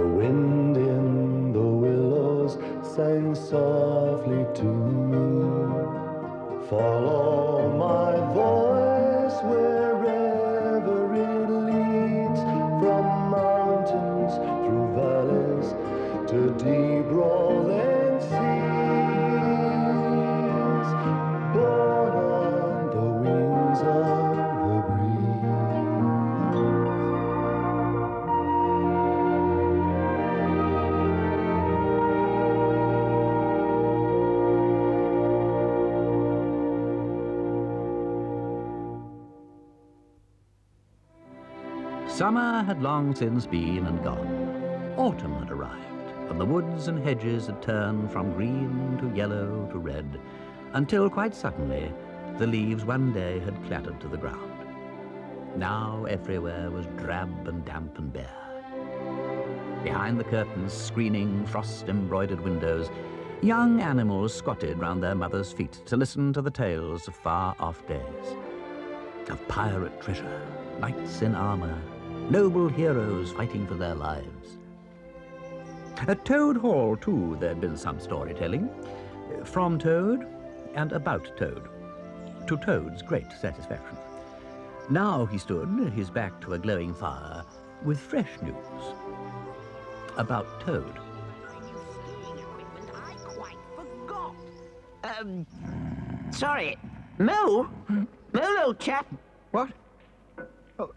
wind in the willows sang softly to me. Follow my voice wherever it leads, from mountains through valleys to deep rolling seas, borne on the wings of the breeze. Summer had long since been and gone. Autumn had arrived, and the woods and hedges had turned from green to yellow to red, until quite suddenly the leaves one day had clattered to the ground. Now everywhere was drab and damp and bare. Behind the curtains, screening frost-embroidered windows, young animals squatted round their mothers' feet to listen to the tales of far-off days, of pirate treasure, knights in armor, noble heroes fighting for their lives. At Toad Hall, too, there'd been some storytelling, from Toad and about Toad, to Toad's great satisfaction. Now he stood, his back to a glowing fire, with fresh news about Toad. I quite forgot. Sorry, Mo? Mo, old chap. What? Oh,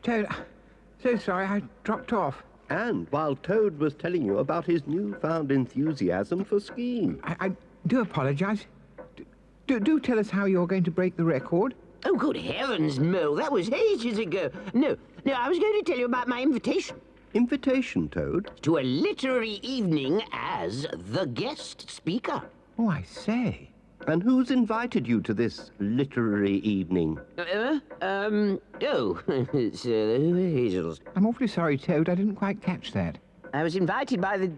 Toad, so sorry, I dropped off. And while Toad was telling you about his newfound enthusiasm for skiing. I do apologise. Do tell us how you're going to break the record. Oh, good heavens, Mo, that was ages ago. No, I was going to tell you about my invitation. Invitation, Toad? To a literary evening as the guest speaker. Oh, I say. And who's invited you to this literary evening? It's the Weasels. I'm awfully sorry, Toad, I didn't quite catch that. I was invited by the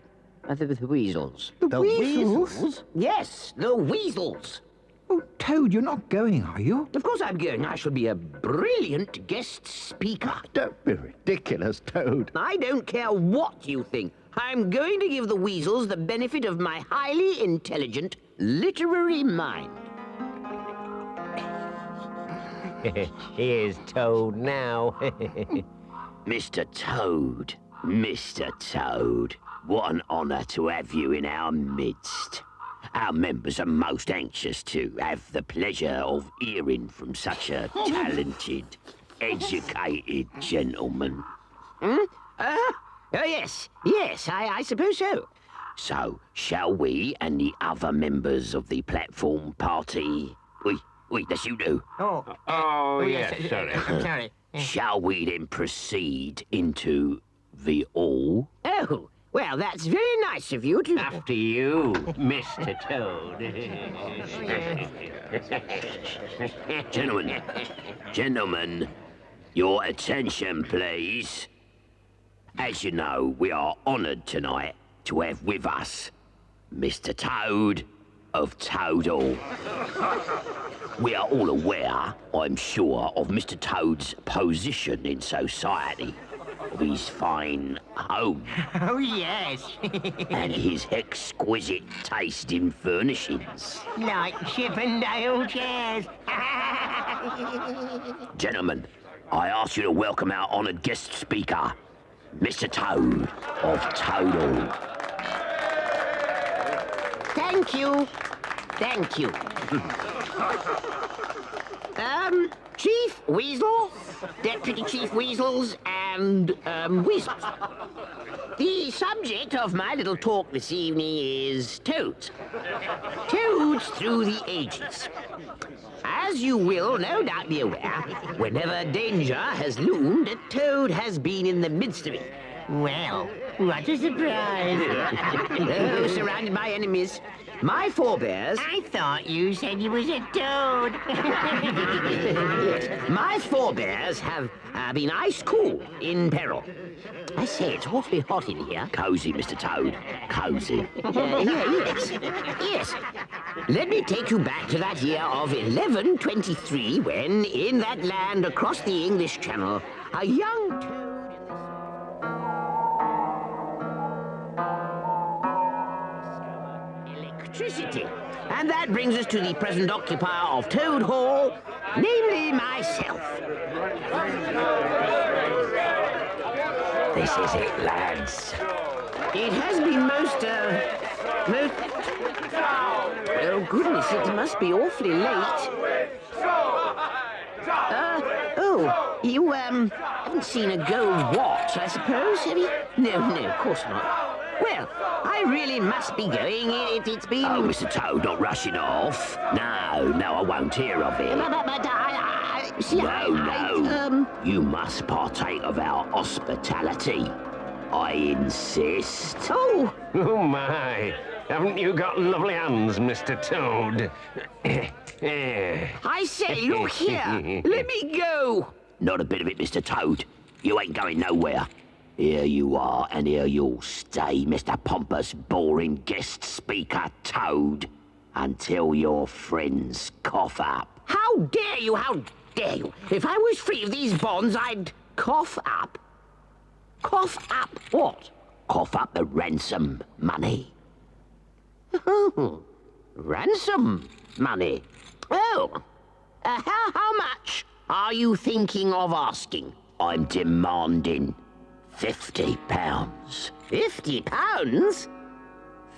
Weasels. The Weasels? Yes, the Weasels. Oh, Toad, you're not going, are you? Of course I'm going. I shall be a brilliant guest speaker. Don't be ridiculous, Toad. I don't care what you think. I'm going to give the Weasels the benefit of my highly intelligent literary mind. Here's Toad now. Mr. Toad, Mr. Toad, what an honour to have you in our midst. Our members are most anxious to have the pleasure of hearing from such a talented, educated gentleman. Oh, yes, I suppose so. So, shall we and the other members of the platform party... Wait, that's you two. Oh, yes, sorry. Sorry. Shall we then proceed into the hall? Oh, well, that's very nice of you to... After you, Mr. Toad. Gentlemen, your attention, please. As you know, we are honoured tonight to have with us Mr. Toad of Toad Hall. We are all aware, I'm sure, of Mr. Toad's position in society, of his fine home. Oh, yes. And his exquisite taste in furnishings. Like Chippendale chairs. Gentlemen, I ask you to welcome our honoured guest speaker, Mr. Toad of Toad Hall. Thank you. Chief Weasel, Deputy Chief Weasels, and, Weasels. The subject of my little talk this evening is toads. Toads through the ages. As you will no doubt be aware, whenever danger has loomed, a toad has been in the midst of it. Well, what a surprise. Oh, surrounded by enemies. My forebears... I thought you said you was a toad. My forebears have been ice cool in peril. I say, it's awfully hot in here. Cosy, Mr. Toad. Cosy. Yes. Let me take you back to that year of 1123 when, in that land across the English Channel, a young toad electricity. And that brings us to the present occupier of Toad Hall, namely myself. This is it, lads. It has been most... Oh, goodness, it must be awfully late. You, haven't seen a gold watch, I suppose, have you? No, of course not. Well, I really must be going. It's been... Oh, Mr. Toad, not rushing off. No, I won't hear of it. No. You must partake of our hospitality. I insist. Oh, Oh, my. Haven't you got lovely hands, Mr. Toad? I say, look here. Let me go. Not a bit of it, Mr. Toad. You ain't going nowhere. Here you are, and here you'll stay, Mr. Pompous, boring guest speaker Toad, until your friends cough up. How dare you, how dare you? If I was free of these bonds, I'd cough up. Cough up what? Cough up the ransom money. Ransom money. Oh, how much are you thinking of asking? I'm demanding £50. £50?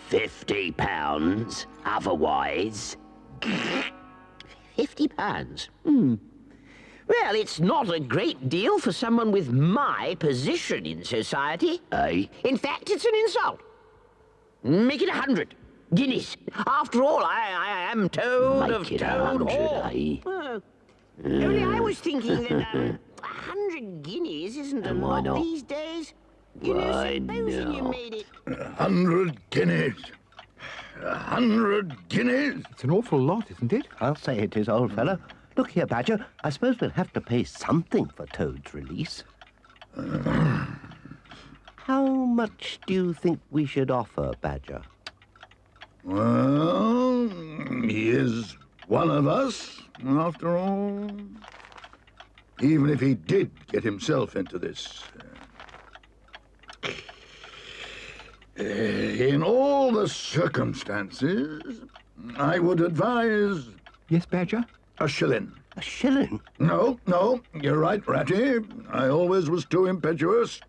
£50. Otherwise, £50? Well, it's not a great deal for someone with my position in society. eh? In fact, it's an insult. Make it 100 guineas. After all, I am Toad of Make it Toad 100, Hall. eh? Only I was thinking that 100 guineas isn't a Why lot not? these days. You know, Why supposing you not? made it. 100 guineas. 100 guineas? It's an awful lot, isn't it? I'll say it is, old fellow. Look here, Badger. I suppose we'll have to pay something for Toad's release. How much do you think we should offer, Badger? Well, he is one of us, after all. Even if he did get himself into this. In all the circumstances, I would advise Yes, Badger? a shilling. A shilling? No, you're right, Ratty. I always was too impetuous.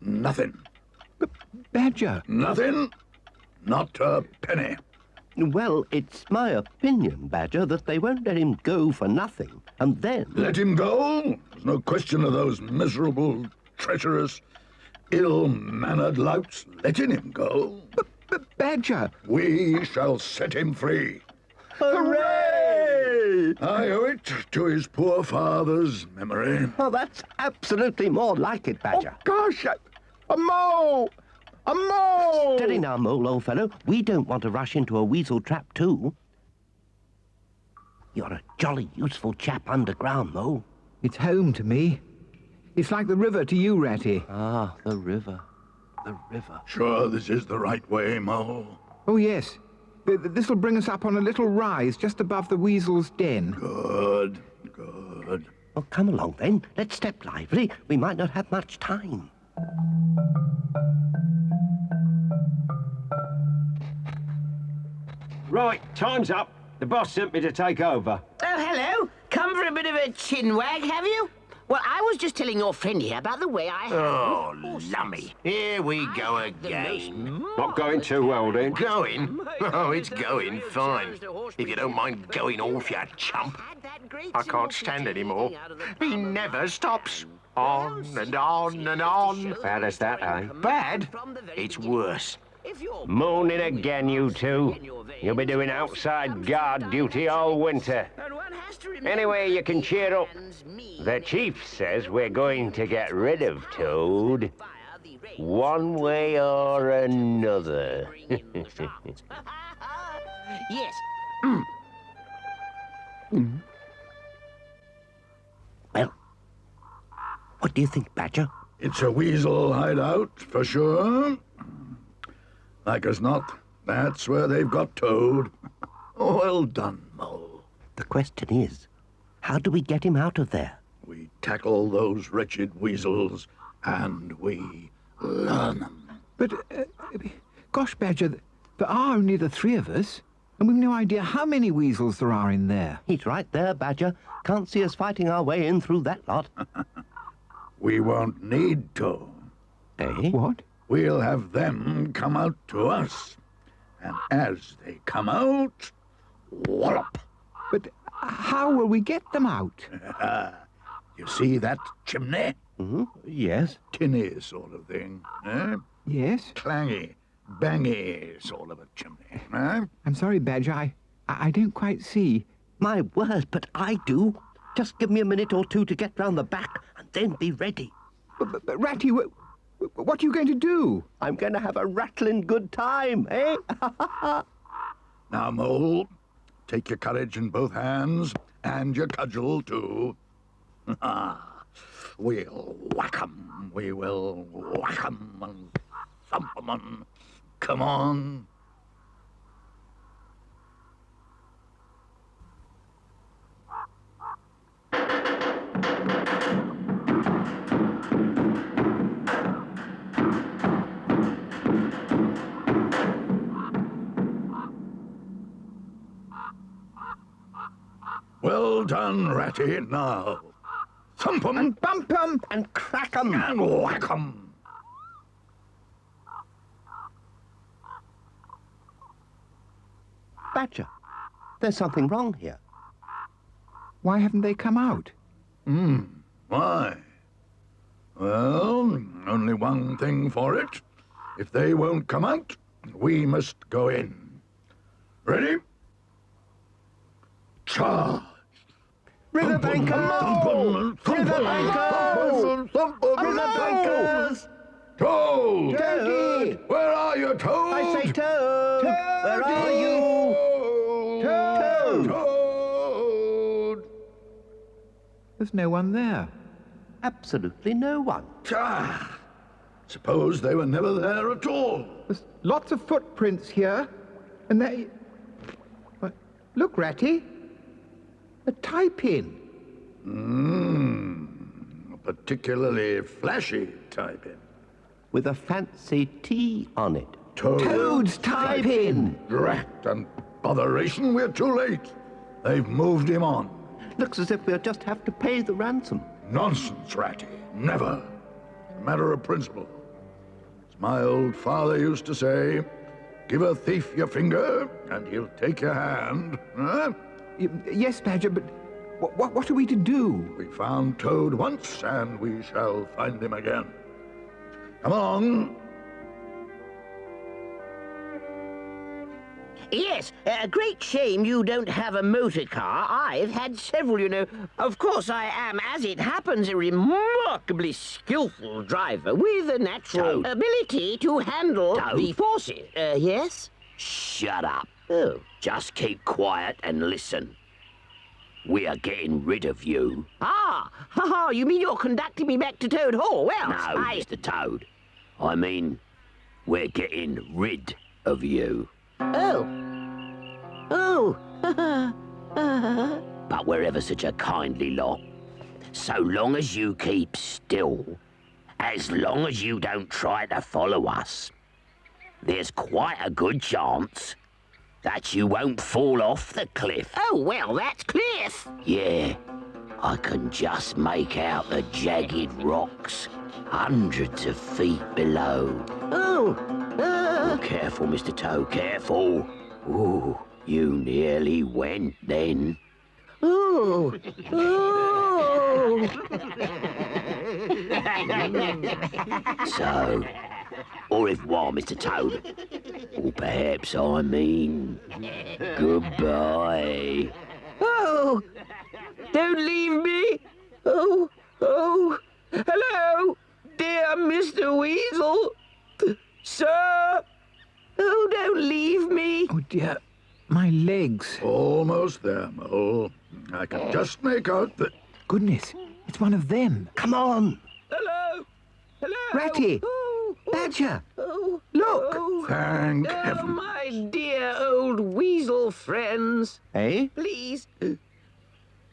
Nothing. Badger! Nothing. Not a penny. Well, it's my opinion, Badger, that they won't let him go for nothing. And then... Let him go? There's no question of those miserable, treacherous, ill-mannered louts letting him go. But Badger! We shall set him free. Hooray! I owe it to his poor father's memory. Oh, that's absolutely more like it, Badger. Gosh! A mole! A mole! Steady now, Mole, old fellow. We don't want to rush into a weasel trap, too. You're a jolly useful chap underground, Mole. It's home to me. It's like the river to you, Ratty. Ah, the river. The river. Sure this is the right way, Mole? Oh, yes. This'll bring us up on a little rise just above the weasel's den. Good. Well, come along, then. Let's step lively. We might not have much time. Right, time's up. The boss sent me to take over. Oh, hello. Come for a bit of a chin wag, have you? Well, I was just telling your friend here about the way I... Oh, lummy. Here we go the most again. Not going too well, then. Going? Oh, it's going fine. If you don't mind going off, you chump. I can't stand anymore. He never stops. On and on and on. Bad as that, eh? Bad? It's worse. Moaning again, you two. You'll be doing outside guard duty all winter. Anyway, you can cheer up. The chief says we're going to get rid of Toad. One way or another. Yes. Well, what do you think, Badger? It's a weasel hideout, for sure. Like as not, that's where they've got Toad. Well done, Mole. The question is, how do we get him out of there? We tackle those wretched weasels, and we learn them. But, gosh, Badger, there are only the three of us, and we've no idea how many weasels there are in there. He's right there, Badger. Can't see us fighting our way in through that lot. We won't need to. Eh? What? We'll have them come out to us. And as they come out, wallop. But how will we get them out? You see that chimney? Mm-hmm. Yes. Tinny sort of thing, eh? Yes? Clangy, bangy sort of a chimney, eh? I'm sorry, Badger, I don't quite see. My word, but I do. Just give me a minute or two to get round the back and then be ready. But Ratty, what are you going to do? I'm going to have a rattling good time, eh? Now, Mole, take your courage in both hands, and your cudgel, too. We'll whack 'em, we will whack 'em and thump 'em and come on. Well done, Ratty. Now, thump 'em And bump 'em! And crack 'em. and whack 'em. Badger, there's something wrong here. Why haven't they come out? Why? Well, only one thing for it. If they won't come out, we must go in. Ready? Charge! Riverbankers! Riverbankers! Riverbankers! Toad! Toad! Where are you, Toad? I say Toad! Where are you? Toad! Toad! Toad! There's no one there. Absolutely no one. Ah, suppose they were never there at all. There's lots of footprints here, and they... What? Look, Ratty. A tie-pin. A particularly flashy tie-pin. With a fancy T on it. Toad's tie-pin. Drat and botheration, we're too late. They've moved him on. Looks as if we'll just have to pay the ransom. Nonsense, Ratty. Never. It's a matter of principle. As my old father used to say, give a thief your finger, and he'll take your hand. Huh? Yes, Badger, but what are we to do? We found Toad once, and we shall find him again. Come on. Yes, a great shame you don't have a motor car. I've had several, you know. Of course, I am, as it happens, a remarkably skillful driver with a natural Toad. ability to handle Toad. the forces. Yes? Shut up. Oh. Just keep quiet and listen. We are getting rid of you. Ah, you mean you're conducting me back to Toad Hall? Well, No, I... Mr. Toad. I mean, we're getting rid of you. Oh. But we're ever such a kindly lot. So long as you keep still, as long as you don't try to follow us, there's quite a good chance that you won't fall off the cliff. Oh, well, that's Cliff. Yeah, I can just make out the jagged rocks hundreds of feet below. Oh, Careful, Mr. Toad, careful. Ooh, you nearly went then. oh. So, au revoir, Mr. Toad. Or perhaps I mean goodbye. Oh, don't leave me. Oh. Hello, dear Mr. Weasel. Sir. Oh, don't leave me. Oh, dear. My legs. Almost there, Mole. I can just make out that... Goodness, it's one of them. Come on. Hello. Ratty. Oh, Badger. oh, Look. oh. Thank Oh, heaven. my dear old weasel friends. Eh?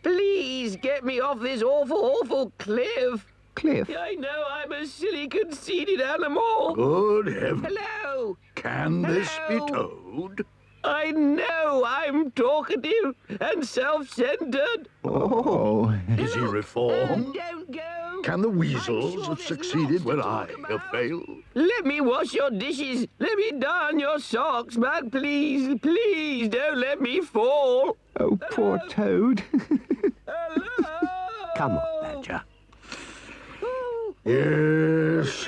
Please get me off this awful cliff. Cliff. I know I'm a silly, conceited animal. Good heaven. Hello. no. Can this be Hello? Toad? I know I'm talkative and self-centered. Oh. Is he reformed? Don't go. Can the I'm weasels sure have there's succeeded lots where to I talk have about. failed? Let me wash your dishes. Let me darn your socks, but please, please don't let me fall. Oh, poor Toad. Hello? Come on, Badger. Yes,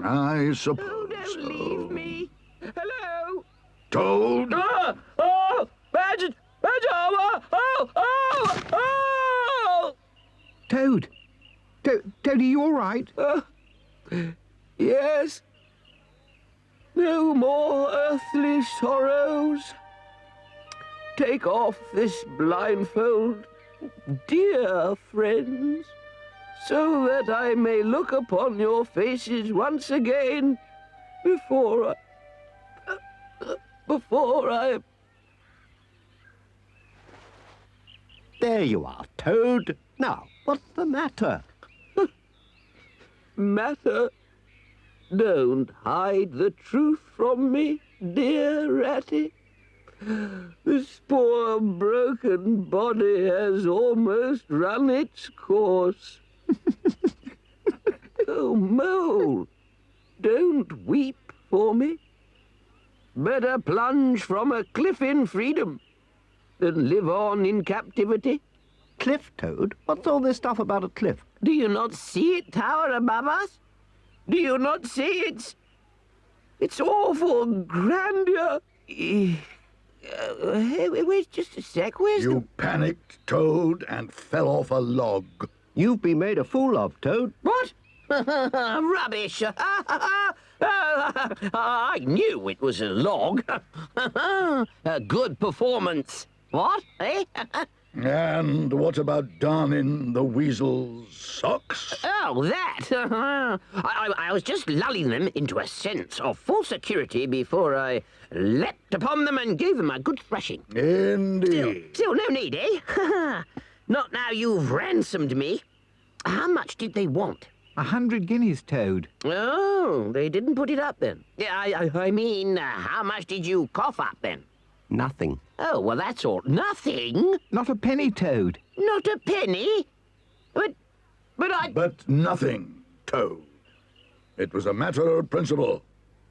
I Oh, suppose don't so. leave me. Hello? Toad? Oh, Badger, oh, oh, oh, oh! Toad. Toad, are you all right? Yes. No more earthly sorrows. Take off this blindfold, dear friends, so that I may look upon your faces once again before I... There you are, Toad. Now, what's the matter? Matter. Don't hide the truth from me, dear Ratty. This poor broken body has almost run its course. Oh, Mole, don't weep for me. Better plunge from a cliff in freedom than live on in captivity. Cliff, Toad? What's all this stuff about a cliff? Do you not see it tower above us? Do you not see its awful grandeur? Wait, just a sec. Where's You panicked, Toad, and fell off a log. You've been made a fool of, Toad. What? Rubbish! I knew it was a log. A good performance. What? Eh? And what about darning the weasel's socks? Oh, that! I was just lulling them into a sense of full security before I leapt upon them and gave them a good thrashing. Indeed. Still no need, eh? Not now you've ransomed me. How much did they want? 100 guineas, Toad. Oh, they didn't put it up then. Yeah, I mean, how much did you cough up then? Nothing. Oh, well, that's all. Nothing? Not a penny, Toad. Not a penny? But I... But nothing, Toad. It was a matter of principle.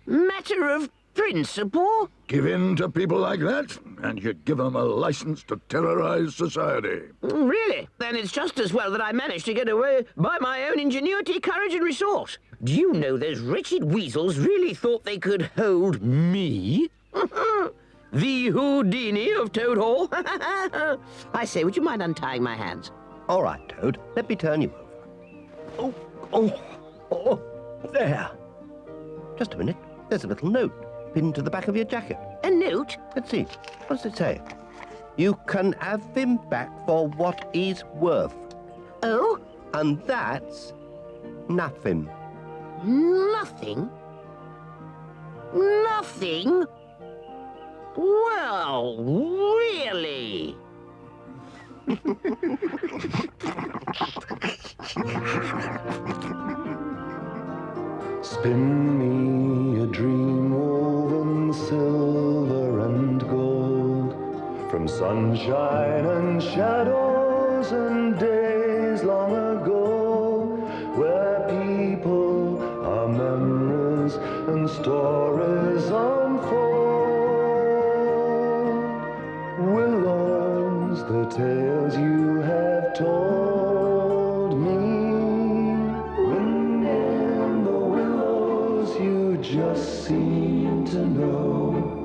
Matter of principle? Give in to people like that, and you give them a license to terrorize society. Really? Then it's just as well that I managed to get away by my own ingenuity, courage, and resource. Do you know those wretched weasels really thought they could hold me? The Houdini of Toad Hall? I say, would you mind untying my hands? All right, Toad. Let me turn you over. Oh, there. Just a minute. There's a little note pinned to the back of your jacket. A note? Let's see. What does it say? You can have him back for what he's worth. Oh? And that's nothing. Nothing? Nothing? Well, really? Spin me a dream woven silver and gold, from sunshine and shadows and days long ago, where people are memories and stories unfold. Willows, the tales you have told me. Wind in the willows, you just seem to know.